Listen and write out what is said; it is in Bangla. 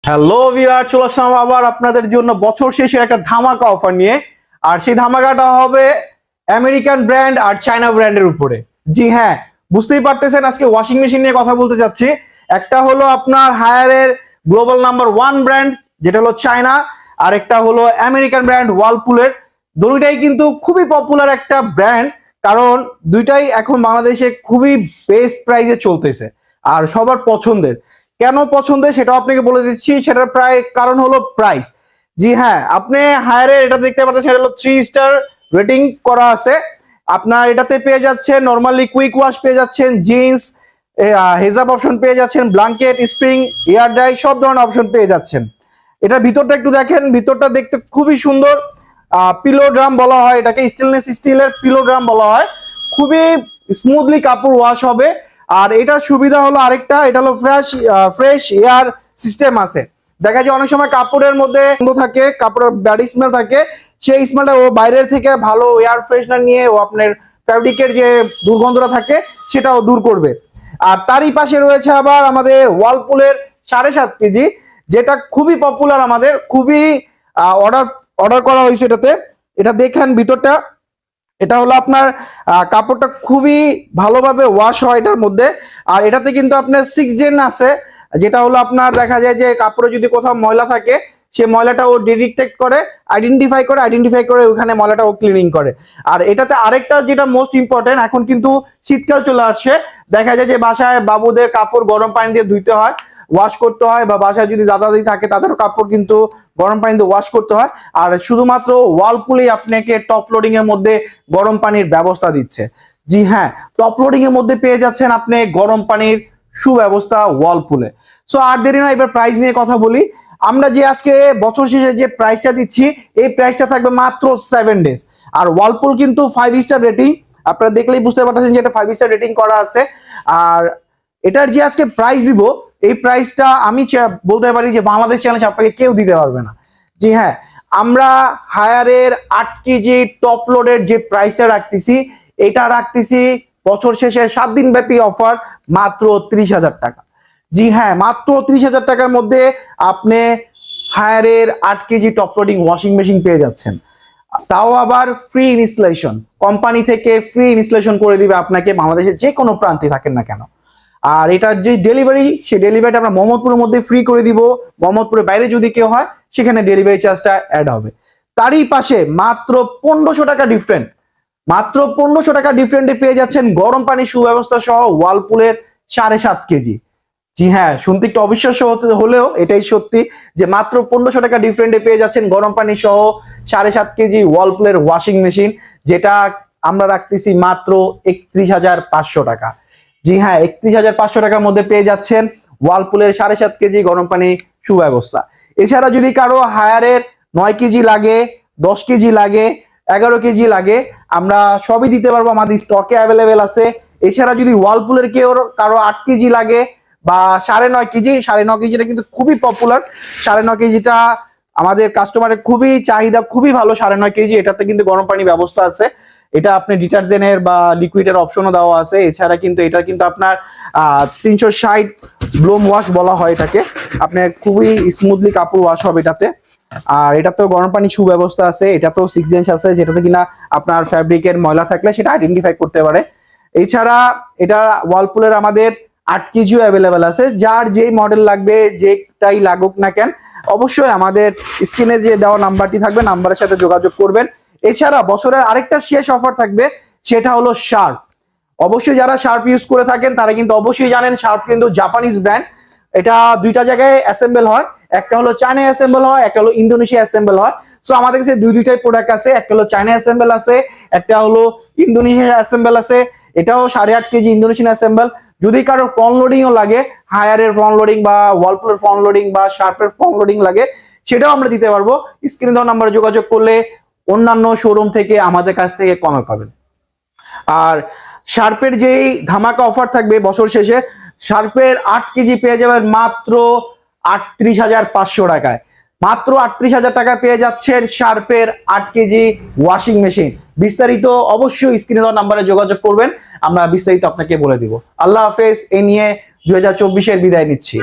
হ্যালো ভিউয়ার, চলে আসলাম আবার আপনাদের জন্য বছর শেষের একটা ধামাকা অফার নিয়ে। আর সেই ধামাকাটা হবে আমেরিকান ব্র্যান্ড আর চায়না ব্র্যান্ডের উপরে। জি হ্যাঁ, বুঝতেই পারতেছেন আজকে ওয়াশিং মেশিন নিয়ে কথা বলতে যাচ্ছি। একটা হলো আপনার হায়ারের গ্লোবাল নাম্বার 1 ব্র্যান্ড, যেটা হলো চায়না, আর একটা হলো আমেরিকান ব্র্যান্ড ওয়ালপুলের। দুইটাই কিন্তু খুবই পপুলার একটা ব্র্যান্ড, কারণ দুইটাই এখন বাংলাদেশে খুবই বেস্ট প্রাইসে চলতেছে আর সবার পছন্দের। কেন পছন্দের সেটাও আপনাকে বলে দিচ্ছি। সেটার প্রায় কারণ হলো প্রাইস। জি হ্যাঁ, আপনি হায়ারে এটা দেখতে পাচ্ছেন, সেটা হলো 3 স্টার রেটিং করা আছে। আপনার এটাতে পেয়ে যাচ্ছেন নরমালি কুইক ওয়াশ, পেয়ে যাচ্ছেন জিন্স, হেজাব অপশন পেয়ে যাচ্ছেন, ব্ল্যাঙ্কেট, স্প্রিং, এয়ার ড্রাই, সব ধরনের অপশন পেয়ে যাচ্ছেন। এটা ভিতরটা একটু দেখেন, ভিতরটা দেখতে খুবই সুন্দর। পিলো ড্রাম বলা হয় এটাকে, স্টেনলেস স্টিলের পিলো ড্রাম বলা হয়। খুবই স্মুথলি কাপড় ওয়াশ হবে। আর এটার সুবিধা হলো আরেকটা, এটা হলো ফ্রেশ এয়ার সিস্টেম আছে। দেখা যায় অনেক সময় কাপড়ের মধ্যে গন্ধ থাকে, কাপড়ের ব্যাড স্মেল থাকে, সেই স্মেলটা ও বাইরের থেকে ভালো এয়ার ফ্রেশনার নিয়ে ও আপনার ফ্যাব্রিকের যে দুর্গন্ধটা থাকে সেটাও দূর করবে। আর তারই পাশে রয়েছে আবার আমাদের ওয়ালপুলের 7.5 কেজি, যেটা খুবই পপুলার, আমাদের খুবই অর্ডার অর্ডার করা হয়েছে এটাতে। এটা দেখেন ভিতরটা, এটা হলো আপনার কাপড়টা খুবই ভালোভাবে ওয়াশ হয় এটার মধ্যে। আর এটাতে কিন্তু আপনার 6 জেন আছে, যেটা হলো আপনার দেখা যায় যে কাপড়ে যদি কোথাও ময়লা থাকে সে ময়লাটা ও ডিটেক্ট করে, আইডেন্টিফাই করে ওখানে ময়লাটা ও ক্লিনিং করে। আর এটাতে আরেকটা যেটা মোস্ট ইম্পর্টেন্ট, এখন কিন্তু শীতকাল চলে আসছে, দেখা যায় যে বাসায় বাবুদের কাপড় গরম পানি দিয়ে ধুইতে হয়, ওয়াশ করতে হয়, বা বাসায় যদি দাদা দাদি থাকে তাদেরও কাপড় কিন্তু গরম পানি দিয়ে ওয়াশ করতে হয়। আর শুধুমাত্র ওয়ালপুলই আপনাকে টপ লোডিং এর মধ্যে গরম পানির ব্যবস্থা দিচ্ছে। জি হ্যাঁ, টপ লোডিং এর মধ্যে পেয়ে যাচ্ছেন আপনি গরম পানির সুব্যবস্থা ওয়ালপুলে। সো আর দেরি নয়, এবার প্রাইস নিয়ে কথা বলি। আমরা যে আজকে বছর শেষে যে প্রাইসটা দিচ্ছি, এই প্রাইসটা থাকবে মাত্র 7 ডেজ। আর ওয়ালপুল কিন্তু 5 স্টার রেটিং, আপনারা দেখলেই বুঝতে পারতেছেন যে এটা 5 স্টার রেটিং করা আছে। আর এটার যে আজকে প্রাইস দিব, এই প্রাইসটা আমি বলতে পারি যে বাংলাদেশ চ্যালেঞ্জ আপনাকে কেউ দিতে পারবে না। জি হ্যাঁ, আমরা হায়ারের 8 কেজি টপ লোডের যে প্রাইসটা রাখতেছি, এটা রাখতেছি বছর শেষের 7 দিন ব্যাপী অফার মাত্র 30,000 টাকা। জি হ্যাঁ, মাত্র 30,000 টাকার মধ্যে আপনি হায়ারের 8 KG top loading washing machine পেয়ে যাচ্ছেন। তাও আবার ফ্রি ইনস্টলেশন, কোম্পানি থেকে ফ্রি ইনস্টলেশন করে দিবে আপনাকে, বাংলাদেশের যে কোনো প্রান্তে থাকেন না কেন। আর এটার যে ডেলিভারি, সেই ডেলিভারিটা আমরা মোহাম্মদপুরের মধ্যে ফ্রি করে দিব। মোহাম্মদপুরের বাইরে যদি কেউ হয় সেখানে ডেলিভারি চার্জটা অ্যাড হবে। তারই পাশে মাত্র 1500 টাকা ডিফারেন্ট, মাত্র 1500 টাকা ডিফারেন্টে পেয়ে যাচ্ছেন গরম পানি সুব্যবস্থা সহ ওয়ালপুলের 7.5 কেজি। জি হ্যাঁ, শুনতে একটু অবিশ্বাস্য হলেও এটাই সত্যি যে মাত্র 1500 টাকা ডিফারেন্টে পেয়ে যাচ্ছেন গরম পানি সহ 7.5 কেজি ওয়ালপুলের ওয়াশিং মেশিন, যেটা আমরা রাখতেছি মাত্র 31,500 টাকা। জি হ্যাঁ, 31,500 টাকার মধ্যে পেয়ে যাচ্ছেন ওয়ালপুলের 7.5 কেজি গরম পানি সুব্যবস্থা। এছাড়া যদি কারো হায়ারের 9 কেজি লাগে, 10 কেজি লাগে, 11 কেজি লাগে, আমরা সবই দিতে পারবো, আমাদের স্টকে অ্যাভেলেবেল আছে। এছাড়া যদি ওয়ালপুলের কারো 8 কেজি লাগে বা 9.5 কেজি, 9.5 কেজিটা কিন্তু খুবই পপুলার। 9.5 কেজিটা আমাদের কাস্টমারের খুবই চাহিদা, খুবই ভালো 9.5 কেজি। এটাতে কিন্তু গরম পানি ব্যবস্থা আছে, এটা আপনি ডিটারজেন্টের বা লিকুইডের অপশনও দেওয়া আছে। এছাড়া কিন্তু এটা কিন্তু আপনার 360 ব্লোম ওয়াশ বলা হয় এটাকে, আপনি খুবই স্মুথলি কাপড় ওয়াশ হবে এটাতে। আর এটা তো গরম পানি সুব্যবস্থা আছে, এটা তো 6 জেন্স আছে, যেটাতে কিনা আপনার ফ্যাব্রিকের ময়লা থাকলে সেটা আইডেন্টিফাই করতে পারে। এছাড়া এটা ওয়ালপুলের আমাদের 8 কেজিও অ্যাভেলেবেল আছে। যার যেই মডেল লাগবে, যেটাই লাগুক না কেন, অবশ্যই আমাদের স্ক্রিনে যে দেওয়া নাম্বারটি থাকবে, নাম্বারের সাথে যোগাযোগ করবেন। এছাড়া বছরের আরেকটা শেষ অফার থাকবে, সেটা হলো শার্প। অবশ্যই যারা শার্প ইউজ করে থাকেন তারা কিন্তু অবশ্যই জানেন শার্প কিন্তু জাপানিজ ব্র্যান্ড। এটা দুইটা জায়গায় অ্যাসেম্বল হয়, একটা হলো চায়না অ্যাসেম্বল হয়, একটা হলো ইন্দোনেশিয়া অ্যাসেম্বল হয়। সো আমাদের কাছে দুইটাই প্রোডাক্ট আছে, একটা হলো চায়না অ্যাসেম্বল আছে, একটা হলো ইন্দোনেশিয়া অ্যাসেম্বল আছে। এটাও 8.5 কেজি ইন্দোনেশিয়ান অ্যাসেম্বল। যদি কারো ফ্রন্ট লোডিংও লাগে, হায়ারের ফ্রন্ট লোডিং বা ওয়ালপুলের ফ্রন্ট লোডিং বা শার্পের ফ্রন্ট লোডিং লাগে, সেটাও আমরা দিতে পারবো। স্ক্রিনে দেওয়া নাম্বারে যোগাযোগ করলে অন্যান্য শোরুম থেকে আমাদের কাছ থেকে কমে পাবেন। আর শার্পের যেই ধামাকা অফার থাকবে বছর শেষে, শার্পের 8 কেজি পেয়ে যাবেন মাত্র 38,500 টাকায়। মাত্র 38,000 টাকা পেয়ে যাচ্ছেন শার্পের 8 কেজি ওয়াশিং মেশিন। বিস্তারিত অবশ্যই স্ক্রিনে দেওয়া নাম্বারে যোগাযোগ করবেন, আমরা বিস্তারিত আপনাকে বলে দিব। আল্লাহ হাফেজ। এ নিয়ে 2024-এর বিদায় নিচ্ছি।